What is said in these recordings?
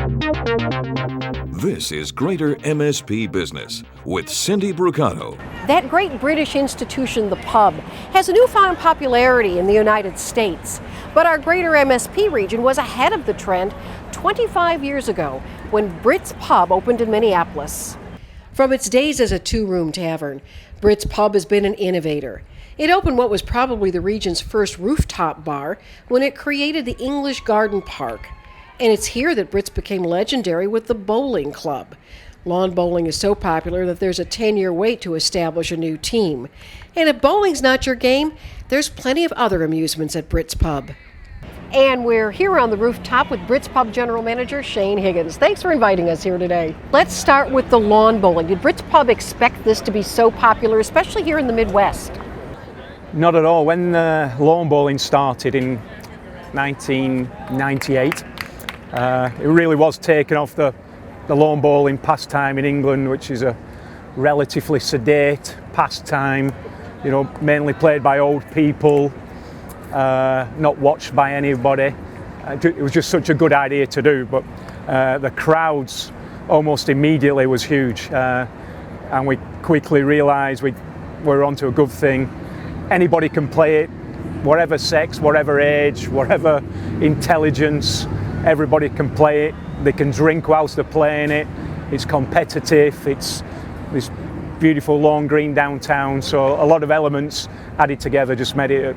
This is Greater MSP Business with Cindy Brucato. That great British institution, the pub, has a newfound popularity in the United States. But our Greater MSP region was ahead of the trend 25 years ago when Brits Pub opened in Minneapolis. From its days as a two-room tavern, Brits Pub has been an innovator. It opened what was probably the region's first rooftop bar when it created the English Garden Park. And it's here that Brits became legendary with the bowling club. Lawn bowling is so popular that there's a 10-year wait to establish a new team. And if bowling's not your game, there's plenty of other amusements at Brits Pub. And we're here on the rooftop with Brits Pub General Manager Shane Higgins. Thanks for inviting us here today. Let's start with the lawn bowling. Did Brits Pub expect this to be so popular, especially here in the Midwest? Not at all. When lawn bowling started in 1998, it really was taken off the lawn bowling pastime in England, which is a relatively sedate pastime, mainly played by old people, not watched by anybody. It was just such a good idea to do, but the crowds almost immediately was huge, and we quickly realised we were onto a good thing. Anybody can play it, whatever sex, whatever age, whatever intelligence. Everybody can play it. They can drink whilst they're playing it. It's competitive. It's this beautiful lawn green downtown. So a lot of elements added together just made it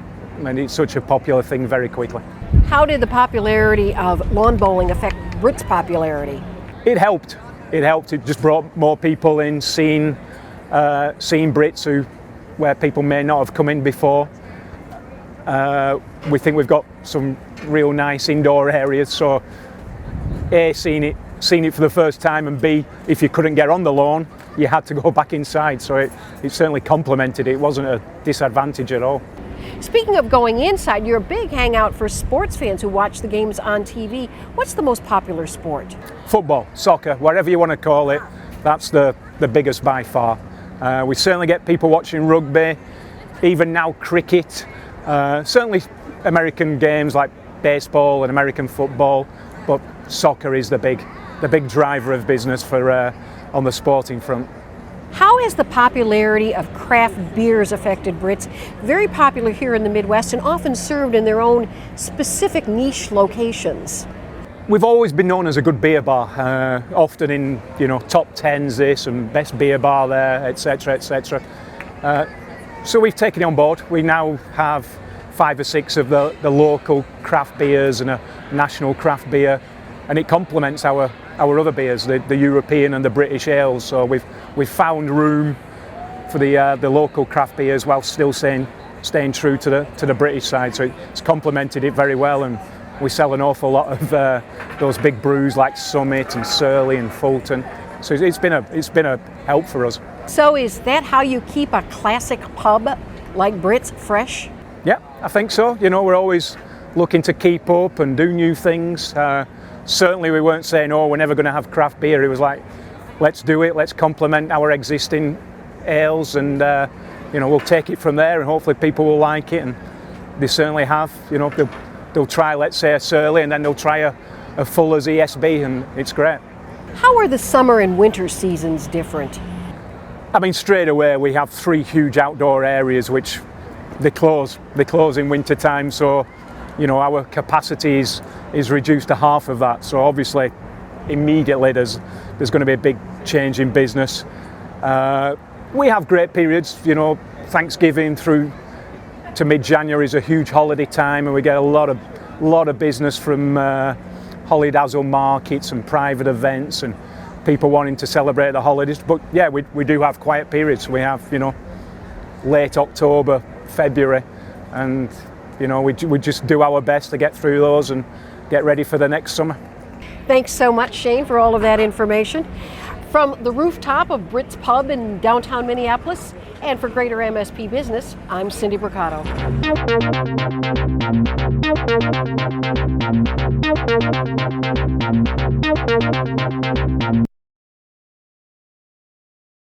such a popular thing very quickly. How did the popularity of lawn bowling affect Brits' popularity? It helped. It just brought more people in, seeing Brits where people may not have come in before. We think we've got some real nice indoor areas, so A, seeing it for the first time, and B, if you couldn't get on the lawn, you had to go back inside, so it certainly complemented it. It wasn't a disadvantage at all. Speaking of going inside, you're a big hangout for sports fans who watch the games on TV. What's the most popular sport? Football, soccer, whatever you want to call it, that's the biggest by far. We certainly get people watching rugby, even now cricket, certainly American games like baseball and American football, but soccer is the big driver of business for on the sporting front. How has the popularity of craft beers affected Brits? Very popular here in the Midwest and often served in their own specific niche locations. We've always been known as a good beer bar, often in top 10s this and best beer bar there, etc., etc. So we've taken it on board. We now have 5 or 6 of the local craft beers and a national craft beer, and it complements our other beers, the European and the British ales. So we've found room for the local craft beers while still staying true to the British side. So it's complemented it very well, and we sell an awful lot of those big brews like Summit and Surly and Fulton. So it's been a help for us. So is that how you keep a classic pub like Brits fresh? Yeah, I think so. We're always looking to keep up and do new things. Certainly we weren't saying, we're never going to have craft beer. It was like, let's do it, let's complement our existing ales, and we'll take it from there, and hopefully people will like it, and they certainly have. They'll try, let's say, a Surly, and then they'll try a Fuller's ESB, and it's great. How are the summer and winter seasons different? I mean, straight away we have 3 huge outdoor areas which they close in winter time, so our capacity is reduced to half of that. So obviously immediately there's going to be a big change in business. We have great periods, Thanksgiving through to mid-January is a huge holiday time, and we get a lot of business from holiday dazzle markets and private events and people wanting to celebrate the holidays. But yeah, we do have quiet periods. We have late October, February, and we just do our best to get through those and get ready for the next summer. Thanks so much, Shane, for all of that information. From the rooftop of Brits Pub in downtown Minneapolis, and for Greater MSP Business, I'm Cindy Brucato.